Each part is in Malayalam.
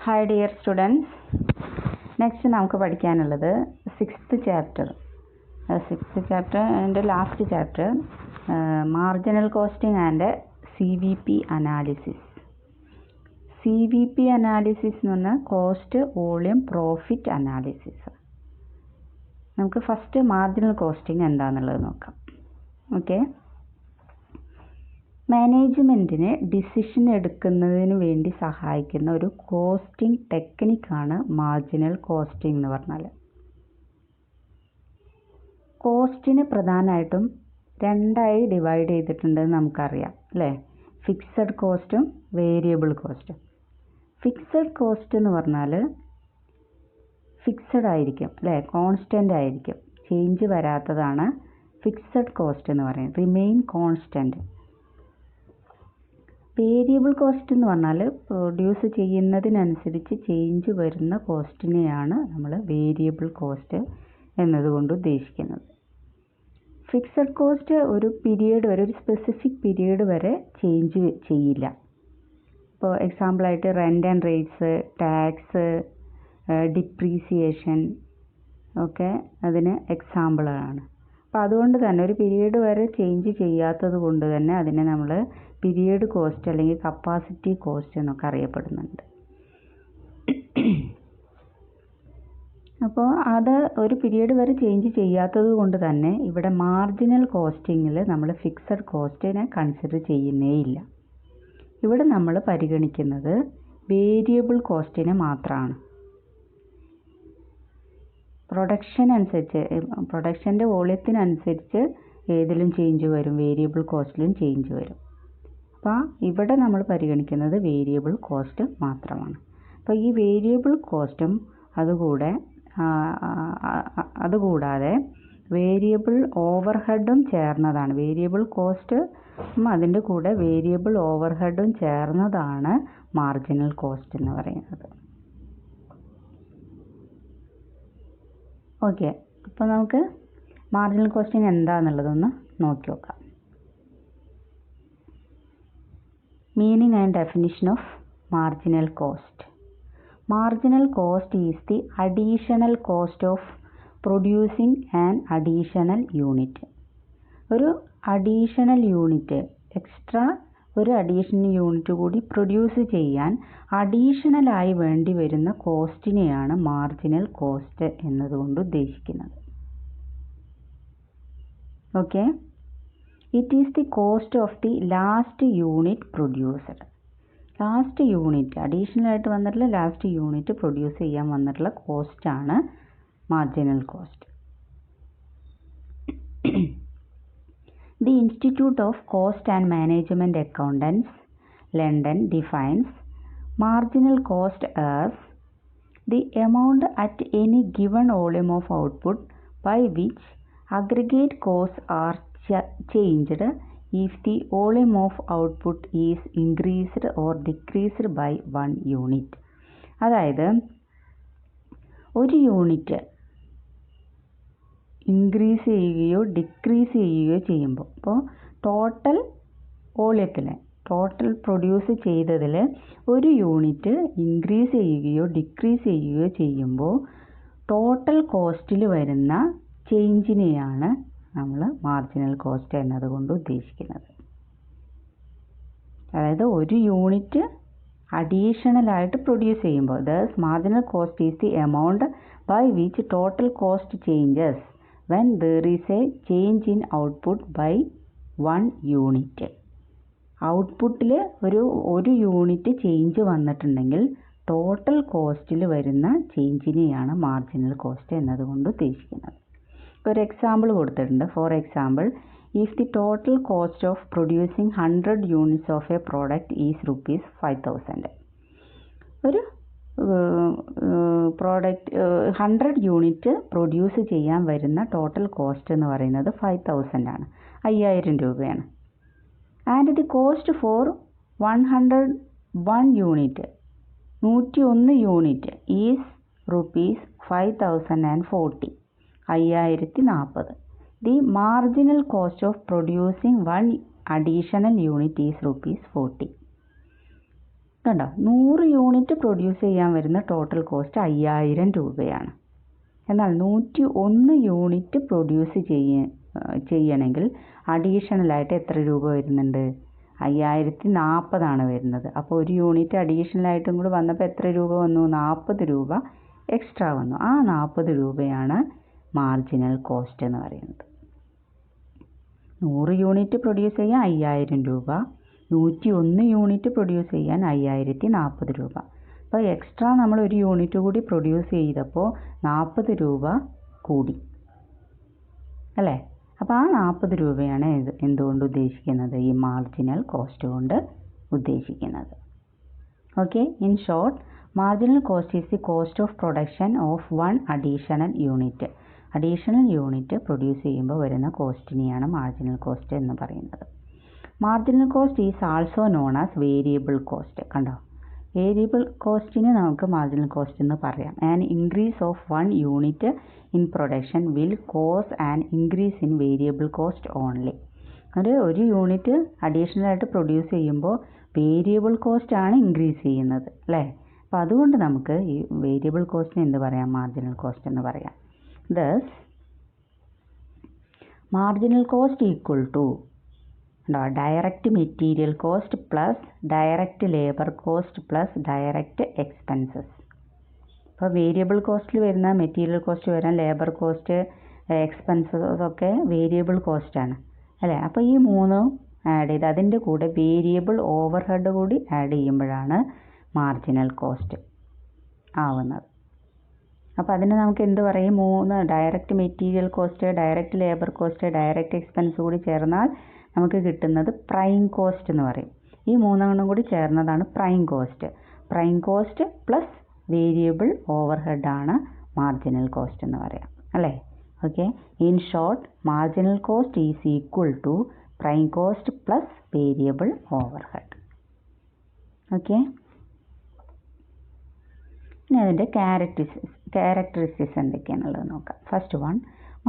Hi dear students, next നമുക്ക് പഠിക്കാനുള്ളത് sixth chapter and last chapter marginal costing and CVP analysis. CVP analysis എന്ന് പറഞ്ഞാൽ കോസ്റ്റ് വോളിയം പ്രോഫിറ്റ് അനാലിസിസ്. നമുക്ക് ഫസ്റ്റ് മാർജിനൽ കോസ്റ്റിംഗ് എന്താണെന്നുള്ളത് നോക്കാം. ഓക്കെ, മാനേജ്മെൻറ്റിന് ഡിസിഷൻ എടുക്കുന്നതിന് വേണ്ടി സഹായിക്കുന്ന ഒരു കോസ്റ്റിംഗ് ടെക്നിക്കാണ് മാർജിനൽ കോസ്റ്റിംഗ് എന്ന് പറഞ്ഞാൽ. കോസ്റ്റിനെ പ്രധാനമായിട്ടും രണ്ടായി ഡിവൈഡ് ചെയ്തിട്ടുണ്ടെന്ന് നമുക്കറിയാം അല്ലേ? ഫിക്സഡ് കോസ്റ്റും വേരിയബിൾ കോസ്റ്റും. ഫിക്സഡ് കോസ്റ്റ് എന്ന് പറഞ്ഞാൽ ഫിക്സഡ് ആയിരിക്കും അല്ലേ, കോൺസ്റ്റൻ്റ് ആയിരിക്കും, ചേഞ്ച് വരാത്തതാണ് ഫിക്സഡ് കോസ്റ്റ് എന്ന് പറയുന്നത്, റിമെയിൻ കോൺസ്റ്റൻ്റ്. വേരിയബിൾ കോസ്റ്റ് എന്ന് പറഞ്ഞാൽ പ്രൊഡ്യൂസ് ചെയ്യുന്നതിനനുസരിച്ച് ചേഞ്ച് വരുന്ന കോസ്റ്റിനെയാണ് നമ്മൾ വേരിയബിൾ കോസ്റ്റ് എന്നതുകൊണ്ട് ഉദ്ദേശിക്കുന്നത്. ഫിക്സഡ് കോസ്റ്റ് ഒരു പീരിയഡ് വരെ, ഒരു സ്പെസിഫിക് പീരിയഡ് വരെ ചേഞ്ച് ചെയ്യില്ല. ഇപ്പോൾ എക്സാമ്പിളായിട്ട് rent and rates, tax, depreciation ഒക്കെ അതിന് എക്സാമ്പിളാണ്. അപ്പോൾ അതുകൊണ്ട് തന്നെ ഒരു പീരീഡ് വരെ ചേഞ്ച് ചെയ്യാത്തത് കൊണ്ട് തന്നെ അതിനെ നമ്മൾ പീരിയഡ് കോസ്റ്റ് അല്ലെങ്കിൽ കപ്പാസിറ്റി കോസ്റ്റ് എന്നൊക്കെ അറിയപ്പെടുന്നുണ്ട്. അപ്പോൾ അത് ഒരു പീരിയഡ് വരെ ചേഞ്ച് ചെയ്യാത്തത് കൊണ്ട് തന്നെ ഇവിടെ മാർജിനൽ കോസ്റ്റിങ്ങിൽ നമ്മൾ ഫിക്സഡ് കോസ്റ്റിനെ കൺസിഡർ ചെയ്യുന്നേയില്ല. ഇവിടെ നമ്മൾ പരിഗണിക്കുന്നത് വേരിയബിൾ കോസ്റ്റിനെ മാത്രമാണ്. പ്രൊഡക്ഷൻ അനുസരിച്ച്, പ്രൊഡക്ഷൻ്റെ വോളിയത്തിനനുസരിച്ച് ഏതിലും ചേഞ്ച് വരും, വേരിയബിൾ കോസ്റ്റിലും ചേഞ്ച് വരും. അപ്പോൾ ഇവിടെ നമ്മൾ പരിഗണിക്കുന്നത് വേരിയബിൾ കോസ്റ്റ് മാത്രമാണ്. അപ്പോൾ ഈ വേരിയബിൾ കോസ്റ്റും അതുകൂടാതെ വേരിയബിൾ ഓവർഹെഡും ചേർന്നതാണ്. വേരിയബിൾ കോസ്റ്റ് അതിൻ്റെ കൂടെ വേരിയബിൾ ഓവർഹെഡും ചേർന്നതാണ് മാർജിനൽ കോസ്റ്റ് എന്ന് പറയുന്നത്. ഓക്കെ, അപ്പോൾ നമുക്ക് മാർജിനൽ കോസ്റ്റിംഗ് എന്താണെന്നുള്ളതൊന്ന് നോക്കി നോക്കാം. Meaning and definition of marginal cost. Marginal cost is the additional cost of producing an additional unit. ഒരു അഡീഷണൽ യൂണിറ്റ്, എക്സ്ട്രാ ഒരു അഡീഷണൽ യൂണിറ്റ് കൂടി പ്രൊഡ്യൂസ് ചെയ്യാൻ അഡീഷണലായി വേണ്ടി വരുന്ന കോസ്റ്റിനെയാണ് മാർജിനൽ കോസ്റ്റ് എന്നതുകൊണ്ട് ഉദ്ദേശിക്കുന്നത്. Okay, it is the cost of the last unit produced. Last unit additional ആയിട്ട് വന്നിട്ടുള്ള ലാസ്റ്റ് യൂണിറ്റ് പ്രൊഡ്യൂസ് ചെയ്യാൻ വന്നിട്ടുള്ള കോസ്റ്റാണ് marginal cost. The Institute of Cost and Management Accountants, London, defines marginal cost as the amount at any given volume of output by which aggregate costs are changed if the volume of output is increased or decreased by 1 unit. അതായത് ഒരു യൂണിറ്റ് ഇൻക്രീസ് ചെയ്യുകയോ ഡിക്രീസ് ചെയ്യുകയോ ചെയ്യുമ്പോൾ, ഇപ്പോൾ ടോട്ടൽ വോളിയത്തിൽ, ടോട്ടൽ പ്രൊഡ്യൂസ് ചെയ്തതിൽ ഒരു യൂണിറ്റ് ഇൻക്രീസ് ചെയ്യുകയോ ഡിക്രീസ് ചെയ്യുകയോ ചെയ്യുമ്പോൾ ടോട്ടൽ കോസ്റ്റിൽ വരുന്ന ചേഞ്ചിനെയാണ് നമ്മൾ മാർജിനൽ കോസ്റ്റ് എന്നതുകൊണ്ട് ഉദ്ദേശിക്കുന്നത്. അതായത് ഒരു യൂണിറ്റ് അഡീഷണലായിട്ട് പ്രൊഡ്യൂസ് ചെയ്യുമ്പോൾ, thus marginal cost is the amount by which total cost changes when there is a change in output by 1 unit. ഔട്ട്പുട്ടിൽ ഒരു യൂണിറ്റ് ചേഞ്ച് വന്നിട്ടുണ്ടെങ്കിൽ ടോട്ടൽ കോസ്റ്റിൽ വരുന്ന ചേഞ്ചിനെയാണ് മാർജിനൽ കോസ്റ്റ് എന്നതുകൊണ്ട് ഉദ്ദേശിക്കുന്നത്. ഒരു എക്സാമ്പിൾ കൊടുത്തിട്ടുണ്ട്. For example, if the total cost of producing 100 units of a product is ₹5,000. ഒരു പ്രോഡക്റ്റ് 100 യൂണിറ്റ് പ്രൊഡ്യൂസ് ചെയ്യാൻ വരുന്ന ടോട്ടൽ കോസ്റ്റ് എന്ന് പറയുന്നത് 5,000 ആണ്, 5000 രൂപയാണ്. And the cost for 101 unit, 101 unit is ₹5,040, 5040. The marginal cost of producing 1 additional unit is ₹40. കണ്ടോ, 100 യൂണിറ്റ് പ്രൊഡ്യൂസ് ചെയ്യാൻ വരുന്ന ടോട്ടൽ കോസ്റ്റ് 5000 രൂപയാണ്. എന്നാൽ 101 യൂണിറ്റ് പ്രൊഡ്യൂസ് ചെയ്യണമെങ്കിൽ അഡീഷണലായിട്ട് എത്ര രൂപ വരുന്നുണ്ട്? 5040 വരുന്നത്. അപ്പോൾ ഒരു യൂണിറ്റ് അഡീഷണലായിട്ടും കൂടി വന്നപ്പോൾ എത്ര രൂപ വന്നു? 40 രൂപ എക്സ്ട്രാ വന്നു. ആ 40 രൂപയാണ് മാർജിനൽ കോസ്റ്റ് എന്ന് പറയുന്നത്. 100 യൂണിറ്റ് പ്രൊഡ്യൂസ് ചെയ്യാൻ 5000 രൂപ, 101 യൂണിറ്റ് പ്രൊഡ്യൂസ് ചെയ്യാൻ 5040 രൂപ. അപ്പോൾ എക്സ്ട്രാ നമ്മൾ ഒരു യൂണിറ്റ് കൂടി പ്രൊഡ്യൂസ് ചെയ്തപ്പോൾ 40 രൂപ കൂടി അല്ലേ? അപ്പോൾ ആ 40 രൂപയാണ് എന്തുകൊണ്ട് ഉദ്ദേശിക്കുന്നത്? ഈ മാർജിനൽ കോസ്റ്റ് കൊണ്ട് ഉദ്ദേശിക്കുന്നത്. Okay, in short, marginal cost is the cost of production of one additional unit. Additional unit produce ചെയ്യുമ്പോൾ വരുന്ന കോസ്റ്റിനെയാണ് മാർജിനൽ കോസ്റ്റ് എന്ന് പറയുന്നത്. Marginal cost is also known as variable cost. കണ്ടോ, വേരിയബിൾ കോസ്റ്റിന് നമുക്ക് മാർജിനൽ കോസ്റ്റ് എന്ന് പറയാം. An increase of one unit in production will cause an increase in variable cost only. ഒരു യൂണിറ്റ് അഡീഷണലായിട്ട് പ്രൊഡ്യൂസ് ചെയ്യുമ്പോൾ വേരിയബിൾ കോസ്റ്റാണ് ഇൻക്രീസ് ചെയ്യുന്നത് അല്ലേ? അപ്പോൾ അതുകൊണ്ട് നമുക്ക് ഈ വേരിയബിൾ കോസ്റ്റിന് എന്ത് പറയാം? മാർജിനൽ കോസ്റ്റ് എന്ന് പറയാം. Thus marginal cost equal to direct material cost plus direct labour cost plus direct expenses. അപ്പോൾ വേരിയബിൾ കോസ്റ്റിൽ വരുന്ന മെറ്റീരിയൽ കോസ്റ്റ് വരാൻ ലേബർ കോസ്റ്റ്, എക്സ്പെൻസസ് ഒക്കെ വേരിയബിൾ കോസ്റ്റാണ് അല്ലേ? അപ്പോൾ ഈ മൂന്നും ആഡ് ചെയ്ത് അതിൻ്റെ കൂടെ വേരിയബിൾ ഓവർ ഹെഡ് കൂടി ആഡ് ചെയ്യുമ്പോഴാണ് മാർജിനൽ കോസ്റ്റ് ആവുന്നത്. അപ്പോൾ അതിന് നമുക്ക് എന്ത് പറയും? 3 direct material cost, direct labour cost, direct expense കൂടി ചേർന്നാൽ നമുക്ക് കിട്ടുന്നത് പ്രൈം കോസ്റ്റ് എന്ന് പറയും. ഈ 3 കൂടി ചേർന്നതാണ് prime cost. Prime cost plus variable ഓവർ ഹെഡാണ് മാർജിനൽ കോസ്റ്റ് എന്ന് പറയാം അല്ലേ? Okay, in short, marginal cost is equal to prime cost plus variable overhead. Okay, ഇനി അതിൻ്റെ ക്യാരക്ടറിസ്റ്റിക്സ് എന്തൊക്കെയാണുള്ളത് നോക്കാം. First one,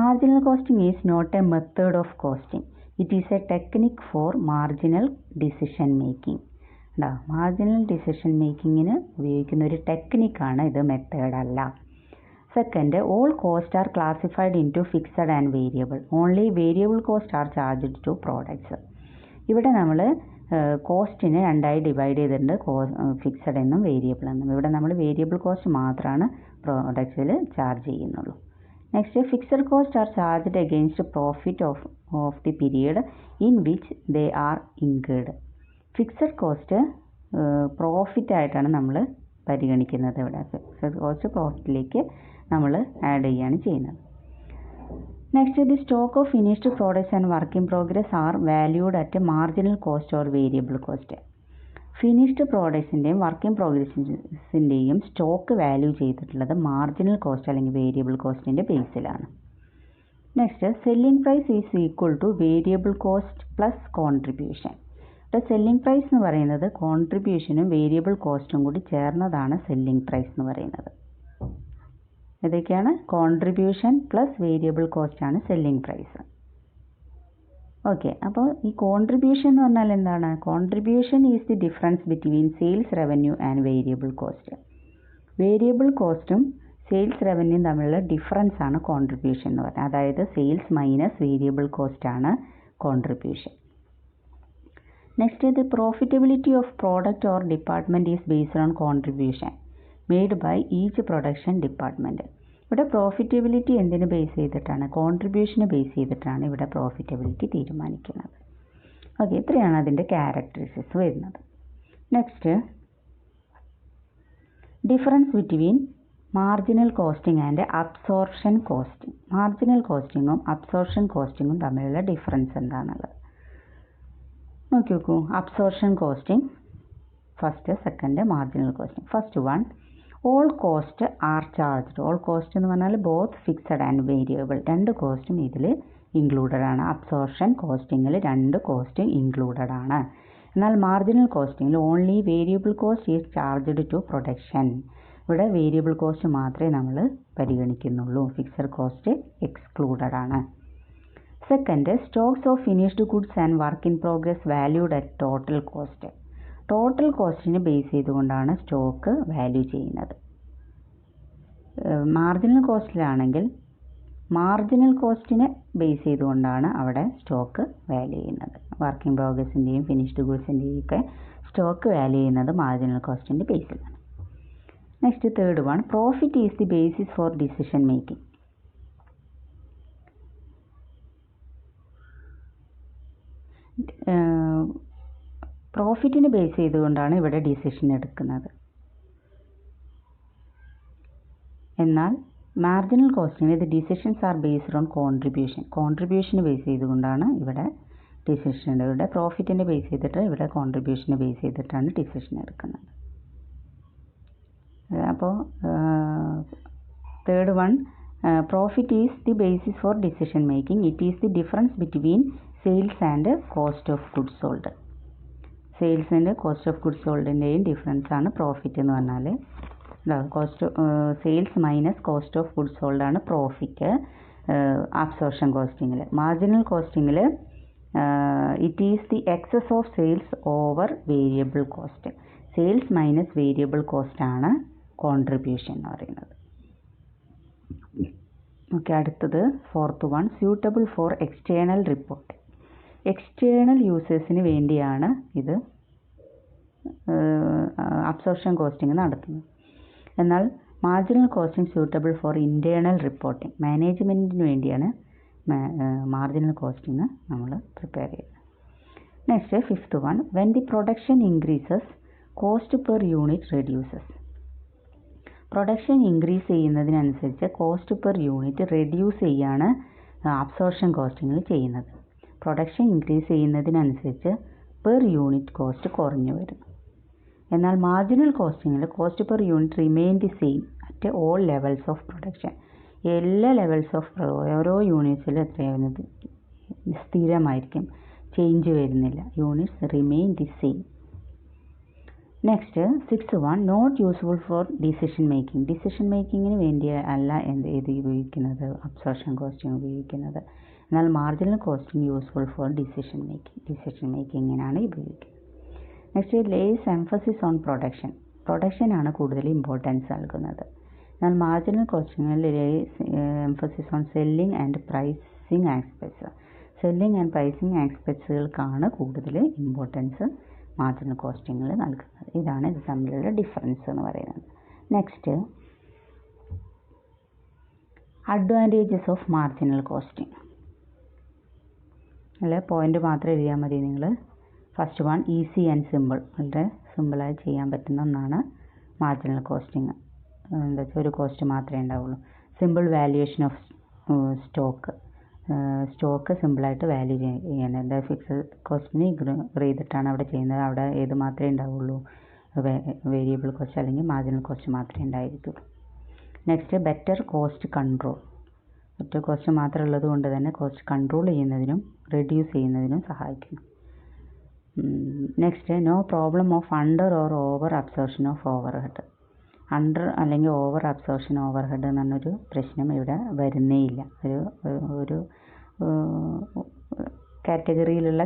marginal costing is not a method of costing. It is a technique for marginal decision making. Marginal decision മേക്കിങ്ങിന് ഉപയോഗിക്കുന്ന ഒരു ടെക്നിക്കാണ് ഇത്, മെത്തേഡല്ല. Second, all cost are classified in to fixed and variable. Only variable cost are charged to products. ഇവിടെ നമ്മൾ കോസ്റ്റിനെ രണ്ടായി ഡിവൈഡ് ചെയ്തിട്ടുണ്ട്, ഫിക്സഡ് എന്നും വേരിയബിൾ എന്നും. ഇവിടെ നമ്മൾ വേരിയബിൾ കോസ്റ്റ് മാത്രമാണ് പ്രോഡക്ട്സിൽ ചാർജ് ചെയ്യുന്നുള്ളൂ. Next, fixed cost are charged against profit of the period in which they are incurred. Fixed cost profit ആയിട്ടാണ് നമ്മൾ പരിഗണിക്കുന്നത്. ഇവിടെ ഫിക്സഡ് കോസ്റ്റ് പ്രോഫിറ്റിലേക്ക് നമ്മൾ ആഡ് ചെയ്യുകയാണ് ചെയ്യുന്നത്. Next, the stock of finished products and work in progress are valued at marginal cost or variable cost. Finished പ്രോഡക്ട്സിൻ്റെയും വർക്ക് ഇൻ പ്രോഗ്രസിൻ്റെയും സ്റ്റോക്ക് വാല്യൂ ചെയ്തിട്ടുള്ളത് മാർജിനൽ കോസ്റ്റ് അല്ലെങ്കിൽ വേരിയബിൾ കോസ്റ്റിൻ്റെ ബേസിലാണ്. Next, selling price is equal to variable cost plus contribution. ഇവിടെ സെല്ലിംഗ് പ്രൈസ് എന്ന് പറയുന്നത് കോൺട്രിബ്യൂഷനും വേരിയബിൾ കോസ്റ്റും കൂടി ചേർന്നതാണ് സെല്ലിംഗ് പ്രൈസ് എന്ന് പറയുന്നത്. ഇതൊക്കെയാണ് കോൺട്രിബ്യൂഷൻ പ്ലസ് വേരിയബിൾ കോസ്റ്റാണ് സെല്ലിംഗ് പ്രൈസ്. ഓക്കെ, അപ്പോൾ ഈ കോൺട്രിബ്യൂഷൻ എന്ന് പറഞ്ഞാൽ എന്താണ്? Contribution is the difference between sales revenue and variable cost. Variable കോസ്റ്റും സെയിൽസ് റവന്യൂയും തമ്മിലുള്ള ഡിഫറൻസ് ആണ് കോൺട്രിബ്യൂഷൻ എന്ന് പറയുന്നത്. അതായത് സെയിൽസ് മൈനസ് വേരിയബിൾ കോസ്റ്റ് ആണ് contribution. Next, the profitability of product or department is based on contribution made by each production department. ഇവിടെ പ്രോഫിറ്റബിലിറ്റി എന്തിന് ബേസ് ചെയ്തിട്ടാണ്? കോൺട്രിബ്യൂഷന് ബേസ് ചെയ്തിട്ടാണ് ഇവിടെ പ്രോഫിറ്റബിലിറ്റി തീരുമാനിക്കുന്നത്. ഓക്കെ, ഇത്രയാണ് അതിൻ്റെ ക്യാരക്ടറിസ്റ്റിക്സ് വരുന്നത്. Next, difference between marginal costing and absorption costing. Marginal കോസ്റ്റിങ്ങും അബ്സോർപ്ഷൻ കോസ്റ്റിങ്ങും തമ്മിലുള്ള ഡിഫറൻസ് എന്താണുള്ളത് നോക്കി നോക്കൂ. Absorption costing first, second marginal costing. First one, all cost are charged. All cost എന്ന് പറഞ്ഞാൽ ബോത്ത് ഫിക്സഡ് ആൻഡ് വേരിയബിൾ, രണ്ട് കോസ്റ്റും ഇതിൽ ഇൻക്ലൂഡഡ് ആണ്. അബ്സോർപ്ഷൻ കോസ്റ്റിങ്ങിൽ രണ്ട് കോസ്റ്റ് ഇൻക്ലൂഡഡ് ആണ്. എന്നാൽ മാർജിനൽ കോസ്റ്റിങ്ങിൽ only variable cost is charged to production. ഇവിടെ വേരിയബിൾ കോസ്റ്റ് മാത്രമേ നമ്മൾ പരിഗണിക്കുന്നുള്ളൂ, ഫിക്സഡ് കോസ്റ്റ് എക്സ്ക്ലൂഡഡ് ആണ്. Second, stocks of finished goods and work in progress valued at total cost. Total കോസ്റ്റിനെ ബേസ് ചെയ്തുകൊണ്ടാണ് സ്റ്റോക്ക് വാല്യൂ ചെയ്യുന്നത്. മാർജിനൽ കോസ്റ്റിലാണെങ്കിൽ മാർജിനൽ കോസ്റ്റിനെ ബേസ് ചെയ്തുകൊണ്ടാണ് അവിടെ സ്റ്റോക്ക് വാല്യൂ ചെയ്യുന്നത്. വർക്കിംഗ് പ്രോഗ്രസിൻ്റെയും ഫിനിഷ്ഡ് ഗുഡ്സിൻ്റെയും ഒക്കെ സ്റ്റോക്ക് വാല്യൂ ചെയ്യുന്നത് മാർജിനൽ കോസ്റ്റിൻ്റെ ബേസിലാണ്. Next third one, profit is the basis for decision making. പ്രോഫിറ്റിനെ ബേസ് ചെയ്തുകൊണ്ടാണ് ഇവിടെ ഡിസിഷൻ എടുക്കുന്നത്. എന്നാൽ മാർജിനൽ കോസ്റ്റിന് ഇത് ഡിസിഷൻസ് ആർ ബേസ്ഡ് ഓൺ കോൺട്രിബ്യൂഷന് ബേസ് ചെയ്തുകൊണ്ടാണ് ഇവിടെ ഡിസിഷൻ. ഇവിടെ പ്രോഫിറ്റിനെ ബേസ് ചെയ്തിട്ട് ഇവിടെ കോൺട്രിബ്യൂഷനെ ബേസ് ചെയ്തിട്ടാണ് ഡിസിഷൻ എടുക്കുന്നത്. അപ്പോൾ third one, profit is the basis for decision making. It is the difference between sales and cost of goods sold. സെയിൽസിൻ്റെ കോസ്റ്റ് ഓഫ് ഗുഡ്സ് സോൾഡിൻ്റെയും ഡിഫറൻസ് ആണ് പ്രോഫിറ്റ് എന്ന് പറഞ്ഞാൽ. Sales minus cost of goods sold ആണ് പ്രോഫിറ്റ് അബ്സോർപ്ഷൻ കോസ്റ്റിങ്ങിൽ. മാർജിനൽ കോസ്റ്റിങ്ങിൽ it is the excess of sales over variable cost. Sales minus variable cost ആണ് കോൺട്രിബ്യൂഷൻ എന്ന് പറയുന്നത്. ഓക്കെ, അടുത്തത് fourth one, suitable for external report. External യൂസേഴ്സിന് വേണ്ടിയാണ് ഇത് അബ്സോർപ്ഷൻ കോസ്റ്റിംഗ് നടത്തുന്നത്. എന്നാൽ marginal costing suitable for internal reporting. മാനേജ്മെൻറ്റിന് വേണ്ടിയാണ് മാർജിനൽ കോസ്റ്റിംഗ് നമ്മൾ പ്രിപ്പയർ ചെയ്യുന്നത്. Next fifth one, when the production increases cost per unit reduces. Production increase ചെയ്യുന്നതിനനുസരിച്ച് കോസ്റ്റ് പെർ യൂണിറ്റ് റെഡ്യൂസ് ചെയ്യാണ് അബ്സോർപ്ഷൻ കോസ്റ്റിങ്ങിൽ ചെയ്യുന്നത്. പ്രൊഡക്ഷൻ ഇൻക്രീസ് ചെയ്യുന്നതിനനുസരിച്ച് പെർ യൂണിറ്റ് കോസ്റ്റ് കുറഞ്ഞു വരുന്നു. എന്നാൽ മാർജിനൽ കോസ്റ്റിങ്ങിൽ cost per unit remain the same at all levels of production. എല്ലാ ലെവൽസ് ഓഫ് ഓരോ യൂണിറ്റ്സിലും എത്രയാവുന്നത് സ്ഥിരമായിരിക്കും, ചേഞ്ച് വരുന്നില്ല. Units remain the same. Next six one, not useful for decision making. Decision മേക്കിങ്ങിന് വേണ്ടി അല്ല ഇത് ഉപയോഗിക്കുന്നത്, അബ്സോർപ്ഷൻ കോസ്റ്റിംഗ് ഉപയോഗിക്കുന്നത്. എന്നാൽ marginal costing useful for decision മേക്കിങ്ങിനാണ് ഉപയോഗിക്കുന്നത്. നെക്സ്റ്റ് ലേസ് എംഫസിസ് ഓൺ പ്രൊഡക്ഷനാണ് കൂടുതൽ ഇമ്പോർട്ടൻസ് നൽകുന്നത്. എന്നാൽ മാർജിനൽ കോസ്റ്റിംഗിൽ lays emphasis on selling and pricing aspects. Selling and pricing ആസ്പെക്ട്സുകൾക്കാണ് കൂടുതൽ ഇമ്പോർട്ടൻസ് മാർജിനൽ കോസ്റ്റിംഗിൽ നൽകുന്നത്. ഇതാണ് ഇത് തമ്മിലുള്ള ഡിഫറൻസ് എന്ന് പറയുന്നത്. Next advantages of marginal costing. അല്ലെ പോയിന്റ് മാത്രം എഴുതിയാൽ മതി നിങ്ങൾ. First one, easy and simple. വളരെ സിമ്പിളായി ചെയ്യാൻ പറ്റുന്ന ഒന്നാണ് മാർജിനൽ കോസ്റ്റിംഗ്. എന്താ വെച്ചാൽ ഒരു കോസ്റ്റ് മാത്രമേ ഉണ്ടാവുള്ളൂ. സിമ്പിൾ വാല്യുവേഷൻ ഓഫ് സ്റ്റോക്ക് സിമ്പിളായിട്ട് വാല്യൂ ചെയ്യണം. എന്താ ഫിക്സഡ് കോസ്റ്റിന് ഇഗ്നോർ ചെയ്തിട്ടാണ് അവിടെ ചെയ്യുന്നത്. അവിടെ ഏത് മാത്രമേ ഉണ്ടാവുള്ളൂ, വേരിയബിൾ കോസ്റ്റ് അല്ലെങ്കിൽ മാർജിനൽ കോസ്റ്റ് മാത്രമേ ഉണ്ടായിരിക്കുള്ളൂ. Next better cost control. ഒറ്റ കോസ്റ്റ് മാത്രം ഉള്ളത് കൊണ്ട് തന്നെ കോസ്റ്റ് കൺട്രോൾ ചെയ്യുന്നതിനും റെഡ്യൂസ് ചെയ്യുന്നതിനും സഹായിക്കുന്നു. Next no problem of under or over absorption of overhead. Under അല്ലെങ്കിൽ ഓവർ അബ്സോർപ്ഷൻ ഓവർഹെഡ് എന്ന് പറഞ്ഞൊരു പ്രശ്നം ഇവിടെ വരുന്നേയില്ല. ഒരു കാറ്റഗറിയിലുള്ള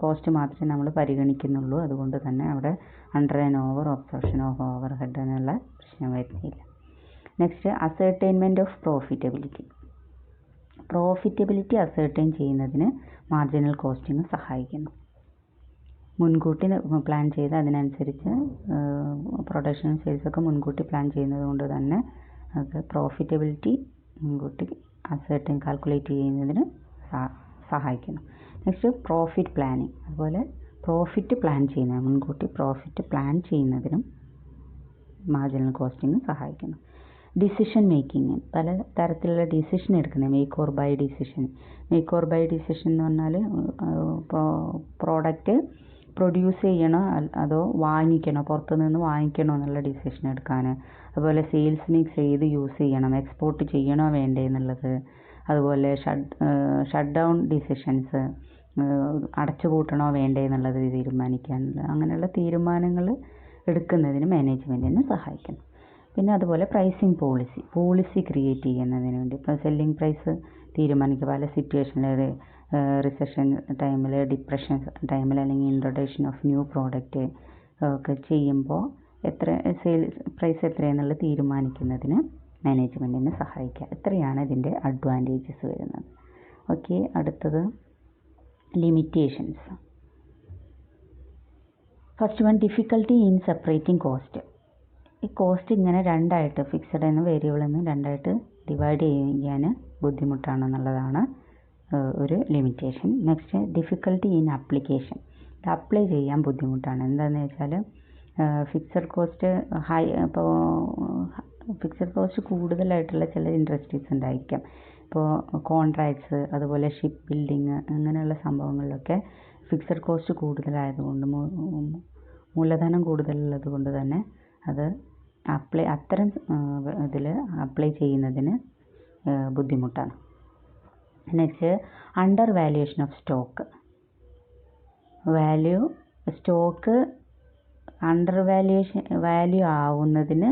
കോസ്റ്റ് മാത്രമേ നമ്മൾ പരിഗണിക്കുന്നുള്ളൂ. അതുകൊണ്ട് തന്നെ അവിടെ under and over absorption of overhead എന്നുള്ള പ്രശ്നം വരുന്നില്ല. Next ascertainment of profitability ascertain ചെയ്യുന്നതിന് മാർജിനൽ കോസ്റ്റിംഗ് സഹായിക്കുന്നു. മുൻകൂട്ടി പ്ലാൻ ചെയ്ത് അതിനനുസരിച്ച് പ്രൊഡക്ഷൻ സെയിൽസൊക്കെ മുൻകൂട്ടി പ്ലാൻ ചെയ്യുന്നത് കൊണ്ട് തന്നെ അത് പ്രോഫിറ്റബിലിറ്റി മുൻകൂട്ടി അസർട്ടൈൻ കാൽക്കുലേറ്റ് ചെയ്യുന്നതിന് സഹായിക്കുന്നു. Next profit planning. അതുപോലെ മുൻകൂട്ടി പ്രോഫിറ്റ് പ്ലാൻ ചെയ്യുന്നതിനും മാർജിനൽ കോസ്റ്റിംഗ് സഹായിക്കുന്നു. ഡിസിഷൻ മേക്കിങ്, പല തരത്തിലുള്ള ഡിസിഷൻ എടുക്കുന്നത്. മേക്ക് ഓർ ബൈ ഡിസിഷൻ എന്ന് പറഞ്ഞാൽ പ്രോഡക്റ്റ് പ്രൊഡ്യൂസ് ചെയ്യണോ അതോ വാങ്ങിക്കണോ, പുറത്തുനിന്ന് വാങ്ങിക്കണോ എന്നുള്ള ഡിസിഷൻ എടുക്കാൻ. അതുപോലെ സെയിൽസ് മിക്സ് ഏത് യൂസ് ചെയ്യണം, എക്സ്പോർട്ട് ചെയ്യണോ വേണ്ടേ എന്നുള്ളത്. അതുപോലെ ഷട്ട് ഡൗൺ ഡിസിഷൻസ്, അടച്ചുപൂട്ടണോ വേണ്ടേ എന്നുള്ളത് തീരുമാനിക്കാനുള്ള അങ്ങനെയുള്ള തീരുമാനങ്ങൾ എടുക്കുന്നതിന് മാനേജ്മെൻറ്റിന് സഹായിക്കുന്നു. പിന്നെ അതുപോലെ പ്രൈസിങ് പോളിസി ക്രിയേറ്റ് ചെയ്യുന്നതിന് വേണ്ടി ഇപ്പോൾ സെല്ലിംഗ് പ്രൈസ് തീരുമാനിക്കുക. പല സിറ്റുവേഷനിൽ റിസഷൻ ടൈമിൽ, ഡിപ്രഷൻ ടൈമിൽ അല്ലെങ്കിൽ ഇൻട്രൊഡക്ഷൻ ഓഫ് ന്യൂ പ്രോഡക്റ്റ് ഒക്കെ ചെയ്യുമ്പോൾ എത്ര സെയിൽസ് പ്രൈസ് എത്രയാണെന്നുള്ളത് തീരുമാനിക്കുന്നതിന് മാനേജ്മെൻറ്റിനെ സഹായിക്കുക. ഇത്രയാണ് ഇതിൻ്റെ അഡ്വാൻറ്റേജസ് വരുന്നത്. ഓക്കെ, അടുത്തത് limitations. First one, difficulty in separating cost. ഈ കോസ്റ്റ് ഇങ്ങനെ രണ്ടായിട്ട്, ഫിക്സഡ് എന്നും വേരിയബിൾ എന്നും രണ്ടായിട്ട് ഡിവൈഡ് ചെയ്യാൻ ബുദ്ധിമുട്ടാണെന്നുള്ളതാണ് ഒരു limitation. Next, difficulty in application. ഇത് അപ്ലൈ ചെയ്യാൻ ബുദ്ധിമുട്ടാണ്. എന്താണെന്ന് വെച്ചാൽ ഫിക്സഡ് കോസ്റ്റ് ഇപ്പോൾ ഫിക്സഡ് കോസ്റ്റ് കൂടുതലായിട്ടുള്ള ചില ഇൻഡസ്ട്രീസ് ഉണ്ടായിരിക്കാം. ഇപ്പോൾ കോൺട്രാക്ട്സ്, അതുപോലെ ഷിപ്പ് ബിൽഡിങ്, അങ്ങനെയുള്ള സംഭവങ്ങളിലൊക്കെ ഫിക്സഡ് കോസ്റ്റ് കൂടുതലായതുകൊണ്ട്, മൂലധനം കൂടുതലുള്ളത് കൊണ്ട് തന്നെ അത് അത്തരം ഇതിൽ അപ്ലൈ ചെയ്യുന്നതിന് ബുദ്ധിമുട്ടാണ്. Next, under valuation of stock. Stock under value ആവുന്നതിന്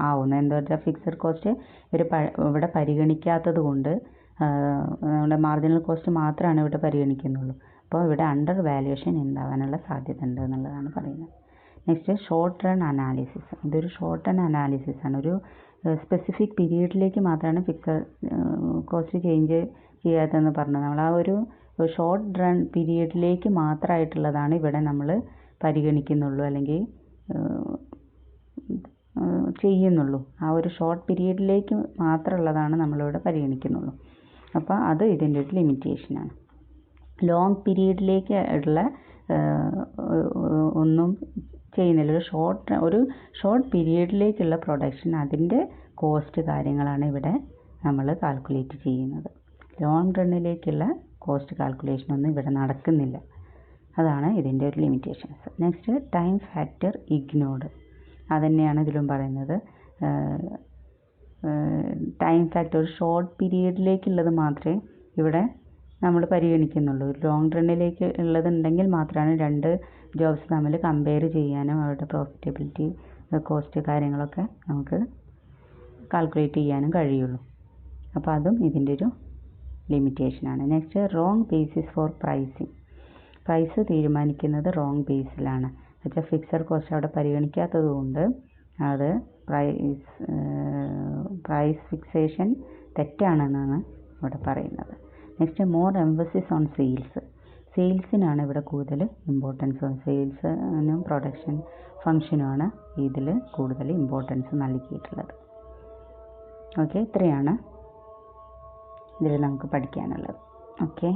ആവുന്നത് എന്താ വെച്ചാൽ ഫിക്സഡ് കോസ്റ്റ് ഇവിടെ പരിഗണിക്കാത്തത് കൊണ്ട് നമ്മുടെ മാർജിനൽ കോസ്റ്റ് മാത്രമാണ് ഇവിടെ പരിഗണിക്കുന്നുള്ളൂ. അപ്പോൾ ഇവിടെ അണ്ടർ വാല്യുവേഷൻ ഉണ്ടാവാനുള്ള സാധ്യത ഉണ്ട് എന്നുള്ളതാണ് പറയുന്നത്. Next, short run analysis. ഇതൊരു ഷോർട്ട് റൺ അനാലിസിസ് ആണ്. ഒരു സ്പെസിഫിക് പീരീഡിലേക്ക് മാത്രമാണ് ഫിക്സഡ് കോസ്റ്റ് ചേഞ്ച് ചെയ്യാത്തതെന്ന് പറഞ്ഞത്. നമ്മൾ ആ ഒരു ഷോർട്ട് റൺ പീരീഡിലേക്ക് മാത്രമായിട്ടുള്ളതാണ് ഇവിടെ നമ്മൾ പരിഗണിക്കുന്നുള്ളൂ, അല്ലെങ്കിൽ ചെയ്യുന്നുള്ളൂ. ആ ഒരു ഷോർട്ട് പീരീഡിലേക്ക് മാത്രമുള്ളതാണ് നമ്മളിവിടെ പരിഗണിക്കുന്നുള്ളൂ. അപ്പോൾ അത് ഇതിൻ്റെ ഒരു ലിമിറ്റേഷനാണ്. ലോങ് പീരീഡിലേക്ക് ഉള്ള ഒന്നും ചെയ്യുന്നില്ല. ഒരു ഷോർട്ട് പീരീഡിലേക്കുള്ള പ്രൊഡക്ഷൻ, അതിൻ്റെ കോസ്റ്റ് കാര്യങ്ങളാണ് ഇവിടെ നമ്മൾ കാൽക്കുലേറ്റ് ചെയ്യുന്നത്. ലോങ് റണ്ണിലേക്കുള്ള കോസ്റ്റ് കാൽക്കുലേഷനൊന്നും ഇവിടെ നടക്കുന്നില്ല. അതാണ് ഇതിൻ്റെ ഒരു limitations. Next, time factor ignored. അതുതന്നെയാണ് ഇതിലും പറയുന്നത്. ടൈം ഫാക്ടർ ഒരു ഷോർട്ട് പീരീഡിലേക്കുള്ളത് മാത്രമേ ഇവിടെ നമ്മൾ പരിഗണിക്കുന്നുള്ളൂ. ഒരു ലോങ് റണ്ണിലേക്ക് ഉള്ളതുണ്ടെങ്കിൽ മാത്രമാണ് രണ്ട് ജോബ്സ് തമ്മിൽ കമ്പയർ ചെയ്യാനും അവരുടെ പ്രോഫിറ്റബിലിറ്റി, കോസ്റ്റ് കാര്യങ്ങളൊക്കെ നമുക്ക് കാൽക്കുലേറ്റ് ചെയ്യാനും കഴിയുള്ളൂ. അപ്പോൾ അതും ഇതിൻ്റെ ഒരു ലിമിറ്റേഷനാണ്. Next, wrong basis for pricing. Price തീരുമാനിക്കുന്നത് റോങ് ബേസിലാണ്. എന്നുവെച്ചാൽ ഫിക്സഡ് കോസ്റ്റ് അവിടെ പരിഗണിക്കാത്തത് കൊണ്ട് അത് പ്രൈസ് ഫിക്സേഷൻ തെറ്റാണെന്നാണ് ഇവിടെ പറയുന്നത്. Next, more emphasis on sales. സെയിൽസിനാണ് ഇവിടെ കൂടുതൽ ഇമ്പോർട്ടൻസ്. സെയിൽസിനും പ്രൊഡക്ഷൻ ഫംഗ്ഷനുമാണ് ഇതിൽ കൂടുതൽ ഇമ്പോർട്ടൻസ് നൽകിയിട്ടുള്ളത്. ഓക്കെ, ഇത്രയാണ് ഇതിൽ നമുക്ക് പഠിക്കാനുള്ളത്. ഓക്കെ.